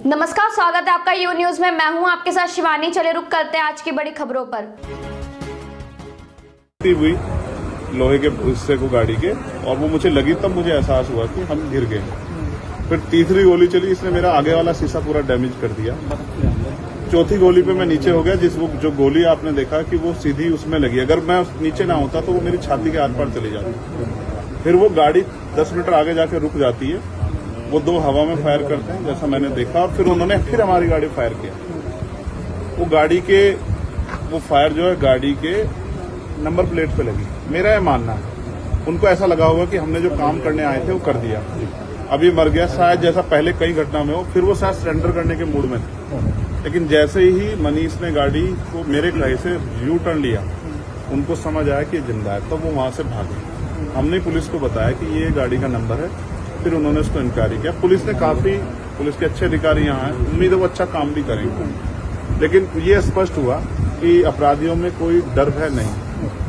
नमस्कार, स्वागत है आपका यू न्यूज में। मैं हूं आपके साथ शिवानी। चले रुक करते हैं आज की बड़ी खबरों पर। हुई लोहे के हिस्से को गाड़ी के, और वो मुझे लगी तब मुझे एहसास हुआ कि हम गिर गए। फिर तीसरी गोली चली, इसने मेरा आगे वाला शीशा पूरा डैमेज कर दिया। चौथी गोली पे मैं नीचे हो गया, जो गोली आपने देखा कि वो सीधी उसमें लगी। अगर मैं नीचे ना होता तो वो मेरी छाती के आर पार चली जाती। फिर वो गाड़ी 10 मीटर आगे जाके रुक जाती है। वो दो हवा में फायर करते हैं जैसा मैंने देखा, और फिर उन्होंने फिर हमारी गाड़ी फायर किया। वो फायर जो है गाड़ी के नंबर प्लेट पे लगी। मेरा यह मानना है उनको ऐसा लगा होगा कि हमने जो काम करने आए थे वो कर दिया, अभी मर गया शायद, जैसा पहले कई घटना में हो। फिर वो शायद सरेंडर करने के मूड में थे, लेकिन जैसे ही मनीष ने गाड़ी को मेरे कहे से यू टर्न लिया, उनको समझ आया कि जिंदा है, तो वो वहां से भागे। हमने पुलिस को बताया कि ये गाड़ी का नंबर है, फिर उन्होंने उसको इंक्वायरी किया। पुलिस के अच्छे अधिकारी यहाँ हैं, उम्मीद है वो अच्छा काम भी करेंगे। लेकिन ये स्पष्ट हुआ कि अपराधियों में कोई डर है नहीं।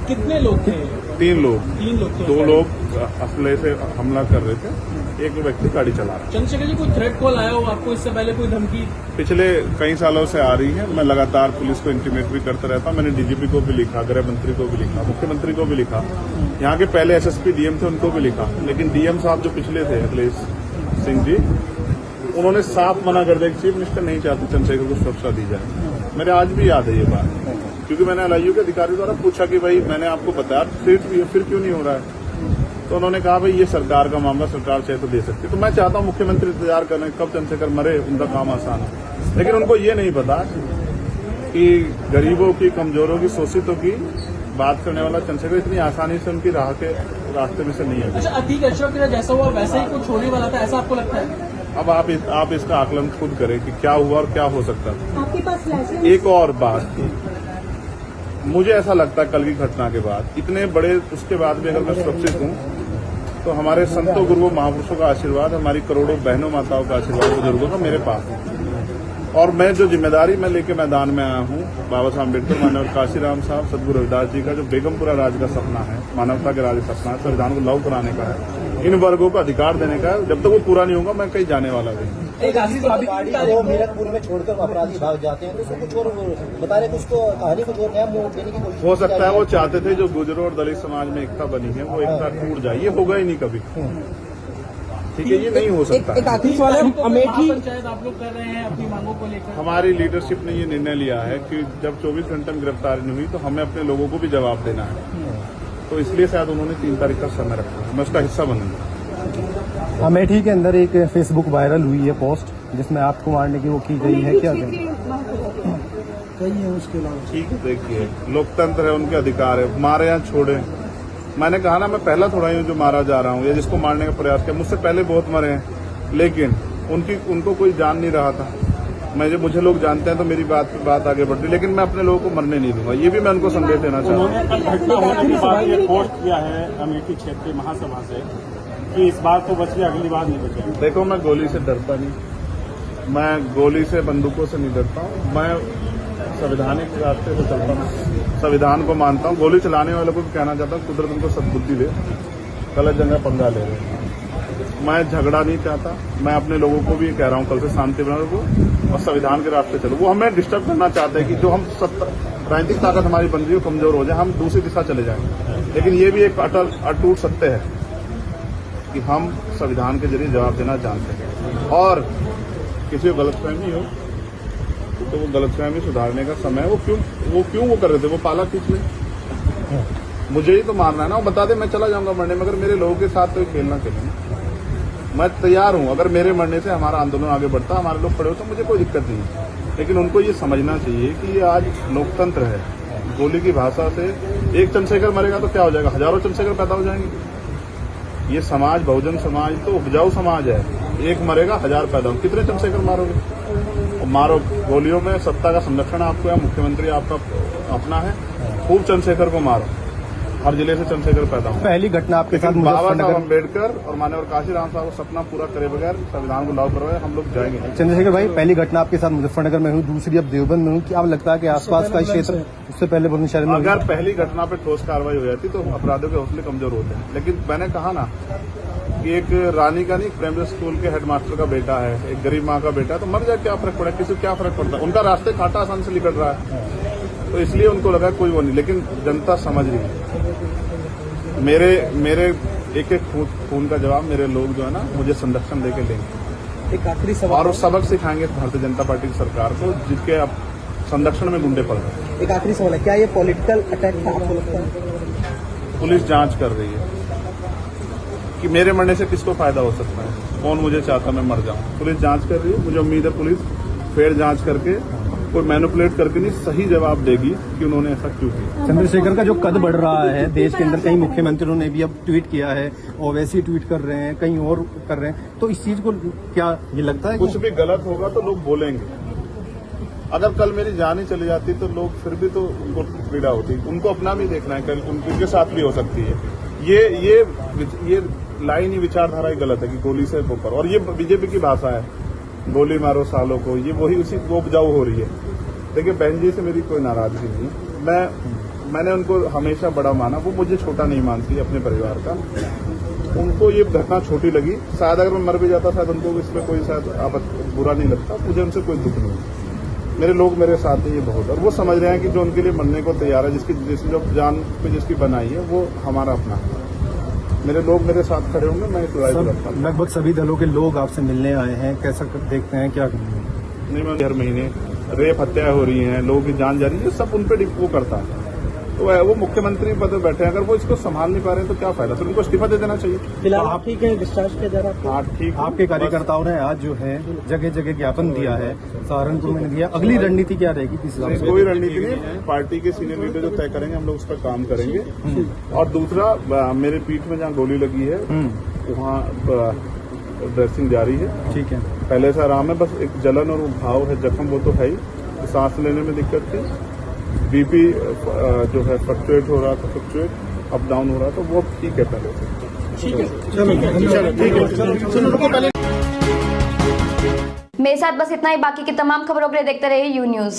कितने लोग थे? 3 लोग। 3 लोग थे। 2 लोग असले से हमला कर रहे थे, एक व्यक्ति गाड़ी चला रहा। चंद्रशेखर जी, कोई थ्रेट कॉल आया हो आपको इससे पहले, कोई धमकी? पिछले कई सालों से आ रही है। मैं लगातार पुलिस को इंटीमेट भी करता रहता। मैंने डीजीपी को भी लिखा, गृह मंत्री को भी लिखा, मुख्यमंत्री को भी लिखा, यहाँ के पहले एसएसपी डीएम थे उनको भी लिखा। लेकिन डीएम साहब जो पिछले थे, अखिलेश सिंह जी, उन्होंने साफ मना कर दिया कि चीफ मिनिस्टर नहीं चाहते चंद्रशेखर को सुरक्षा दी जाए। मेरे आज भी याद है ये बात, क्योंकि मैंने एलआईयू के अधिकारी द्वारा पूछा कि भाई मैंने आपको बताया फिर क्यों नहीं हो रहा है। तो उन्होंने कहा भाई ये सरकार का मामला, सरकार चाहे तो दे सकती। तो मैं चाहता हूँ मुख्यमंत्री इंतजार कर रहे हैं कब चंद्रशेखर मरे, उनका काम आसान है। लेकिन उनको ये नहीं पता कि गरीबों की, कमजोरों की, शोषितों की बात करने वाला चंद्रशेखर इतनी आसानी से उनकी रास्ते में से नहीं है। अच्छा, अतीक अशरफ के जैसा हुआ वैसे ही कुछ होने वाला था, ऐसा आपको लगता है? अब आप इसका आकलन खुद करें कि क्या हुआ और क्या हो सकता था। आपके पास एक और बात, मुझे ऐसा लगता है कल की घटना के बाद, इतने बड़े उसके बाद भी अगर मैं सुरक्षित हूँ तो हमारे संतों गुरुओं महापुरुषों का आशीर्वाद, हमारी करोड़ों बहनों माताओं का आशीर्वाद, बुजुर्गों का मेरे पास है। और मैं जो जिम्मेदारी मैं लेके मैदान में आया हूँ, बाबा साहब अम्बेडकर, मानव काशीराम साहब, सदगुरु रविदास जी का जो बेगमपुरा राज का सपना है, मानवता के राज का सपना है, संविधान को लागू कराने का है, इन वर्गों का अधिकार देने का है। जब तक वो पूरा नहीं होगा मैं कहीं जाने वाला नहीं। गाड़ी को मीरपुर में छोड़कर अपराधी भाग जाते हैं, तो उसको कुछ और बता रहे, कुछ तो कहानी कुछ और नया मोड़ देने की कोशिश हो सकता है वो चाहते थे जो गुजरों और दलित समाज में एकता बनी है वो एकता टूट जाए। ये होगा ही नहीं कभी, ठीक है, ये नहीं हो सकता। अमेठी पंचायत आप लोग कर रहे हैं अपनी मांगों को लेकर। हमारी लीडरशिप ने ये निर्णय लिया है कि जब 24 घंटे में गिरफ्तारी नहीं हुई तो हमें अपने लोगों को भी जवाब देना है। तो इसलिए शायद उन्होंने 3 तारीख का समय रखा है, मैं उसका हिस्सा बनूंगा। अमेठी के अंदर एक फेसबुक वायरल हुई है पोस्ट, जिसमें आपको मारने की वो की गई है, क्या कहीं है उसके अलावा? ठीक है, देखिए लोकतंत्र है, उनके अधिकार है, मारे या छोड़े। मैंने कहा ना, मैं पहला थोड़ा ही जो मारा जा रहा हूँ या जिसको मारने का प्रयास किया, मुझसे पहले बहुत मरे हैं, लेकिन उनको कोई जान नहीं रहा था। मुझे लोग जानते हैं तो मेरी बात आगे बढ़ती, लेकिन मैं अपने लोगों को मरने नहीं दूंगा। ये भी मैं उनको संदेश देना चाहता हूँ। पोस्ट किया है अमेठी क्षेत्रीय महासभा से कि इस बार तो बचिए, अगली बार नहीं बचे। देखो, मैं गोली से डरता नहीं, मैं गोली से, बंदूकों से नहीं डरता हूँ। मैं संवैधानिक रास्ते से चलता हूँ, संविधान को मानता हूँ। गोली चलाने वालों को भी कहना चाहता हूँ कुदरत उनको सद्बुद्धि दे, गलत जगह पंगा ले रहे हैं। मैं झगड़ा नहीं चाहता, मैं अपने लोगों को भी कह रहा हूँ कल से शांति बना रखो और संविधान के रास्ते चलो। वो हमें डिस्टर्ब करना चाहते हैं कि जो हम राजनीतिक ताकत हमारी बन रही हो कमजोर हो जाए, हम दूसरी दिशा चले जाएं। लेकिन ये भी एक अटूट सत्य है कि हम संविधान के जरिए जवाब देना जानते हैं, और किसी को गलतफहमी हो तो वो गलतफहमी सुधारने का समय है। वो क्यों वो कर रहे थे, वो पाला खींच ले। मुझे ही तो मारना है ना, वो बता दे, मैं चला जाऊंगा मरने, मगर मेरे लोगों के साथ तो खेलना खेलें। मैं तैयार हूं, अगर मेरे मरने से हमारा आंदोलन आगे बढ़ता, हमारे लोग खड़े होते, मुझे कोई दिक्कत नहीं है। लेकिन उनको ये समझना चाहिए कि ये आज लोकतंत्र है। गोली की भाषा से एक चंद्रशेखर मरेगा तो क्या हो जाएगा, हजारों चंद्रशेखर पैदा हो जाएंगे। ये समाज, बहुजन समाज तो उपजाऊ समाज है, एक मरेगा 1000 पैदा हो। कितने चंद्रशेखर मारोगे? और मारो, गोलियों में सत्ता का संरक्षण आपको है, मुख्यमंत्री आपका अपना है, खूब चंद्रशेखर को मारो। हर जिले से चंद्रशेखर पैदा हुआ। पहली घटना आपके साथ लेकिन बाबा साहब मुजफ्फरनगर। अम्बेडकर और माननीय काशीराम साहब को सपना पूरा करे बगैर संविधान को लागू करवाए हम लोग जाएंगे नहीं। चंद्रशेखर भाई, पहली घटना आपके साथ मुजफ्फरनगर में हुई, दूसरी अब देवबंद में हुई। क्या लगता है कि आसपास का क्षेत्र उससे पहले बुलंदशहर में हुई? अगर पहली घटना पे ठोस कार्रवाई हो जाती तो अपराधियों के हौसले कमजोर होते हैं। लेकिन मैंने कहा ना कि एक रानी का नहीं, प्राइमरी स्कूल के हेडमास्टर का बेटा है, एक गरीब माँ का बेटा है, तो मर जाए क्या फर्क पड़ा, किसी को क्या फर्क पड़ता है। उनका रास्ते घाटा आसान से निकल रहा है, तो इसलिए उनको लगा कोई वो नहीं। लेकिन जनता समझ रही है। मेरे एक एक खून का जवाब मेरे लोग जो है ना मुझे संरक्षण देके देंगे एक आखिरी सवाल और सबक सिखाएंगे भारतीय जनता पार्टी की सरकार को, जिसके अब संरक्षण में गुंडे पड़ रहे हैं। एक आखिरी सवाल है, क्या ये पॉलिटिकल अटैक था आपको लगता है? पुलिस जांच कर रही है कि मेरे मरने से किसको फायदा हो सकता है, कौन मुझे चाहता मैं मर जाऊं। पुलिस जांच कर रही है, मुझे उम्मीद है पुलिस फेयर जांच करके कोई मैनिपुलेट करके नहीं सही जवाब देगी कि उन्होंने ऐसा क्यों किया। चंद्रशेखर का जो कद बढ़ रहा है देश के अंदर, कई मुख्यमंत्रियों ने भी अब ट्वीट किया है, ओवैसी ट्वीट कर रहे हैं, कई और कर रहे हैं, तो इस चीज को क्या ये लगता है कुछ भी गलत होगा तो लोग बोलेंगे। अगर कल मेरी जान ही चली जाती तो लोग फिर भी तो उनको पीड़ा होती, उनको अपना भी देखना है, कल उनके साथ भी हो सकती है। ये लाइन ही विचारधारा ही गलत है कि गोली से ऊपर, और ये बीजेपी की भाषा है, गोली मारो सालों को, ये वही उसी वो उपजाऊ हो रही है। देखिए बहन जी से मेरी कोई नाराजगी नहीं है, मैंने उनको हमेशा बड़ा माना, वो मुझे छोटा नहीं मानती अपने परिवार का। उनको ये घटना छोटी लगी, शायद अगर मैं मर भी जाता शायद उनको इसमें कोई शायद बुरा नहीं लगता, मुझे उनसे कोई दुख नहीं। मेरे लोग मेरे साथ हैं, ये बहुत, और वो समझ रहे हैं कि जो उनके लिए मरने को तैयार है, जिसकी जो जान पे जिसकी बनाई है वो हमारा अपना है। मेरे लोग मेरे साथ खड़े होंगे, मैं इस लड़ाई को लड़ता हूं। लगभग सभी दलों के लोग आपसे मिलने आए हैं, कैसा देखते हैं, क्या नहीं, मैं हर महीने रेप हत्या हो रही हैं, लोगों की जान जा रही है, सब उन पर वो करता है। तो वो मुख्यमंत्री पद पर बैठे हैं, अगर वो इसको संभाल नहीं पा रहे हैं तो क्या फायदा, फिर उनको इस्तीफा दे देना चाहिए। फिलहाल आप ठीक है, डिस्चार्ज किया जा रहा है? हाँ ठीक। आपके कार्यकर्ताओं ने आज जो है जगह जगह ज्ञापन दिया है, सहारनपुर में दिया, अगली रणनीति क्या रहेगी किस हिसाब से? कोई रणनीति नहीं, पार्टी के सीनियर लीडर जो तय करेंगे हम लोग उस पर काम करेंगे। और दूसरा, मेरे पीठ में जहाँ गोली लगी है वहाँ ड्रेसिंग जारी है, ठीक है, पहले से आराम है, बस एक जलन और घाव है, जख्म वो तो है ही, सांस लेने में दिक्कत थी, बीपी जो है फ्लक्चुएट हो रहा था, फ्लक्चुएट अप डाउन हो रहा था, वो ठीक है पहले से। मेरे साथ बस इतना ही। बाकी की तमाम खबरों के लिए देखते रहिए यू न्यूज।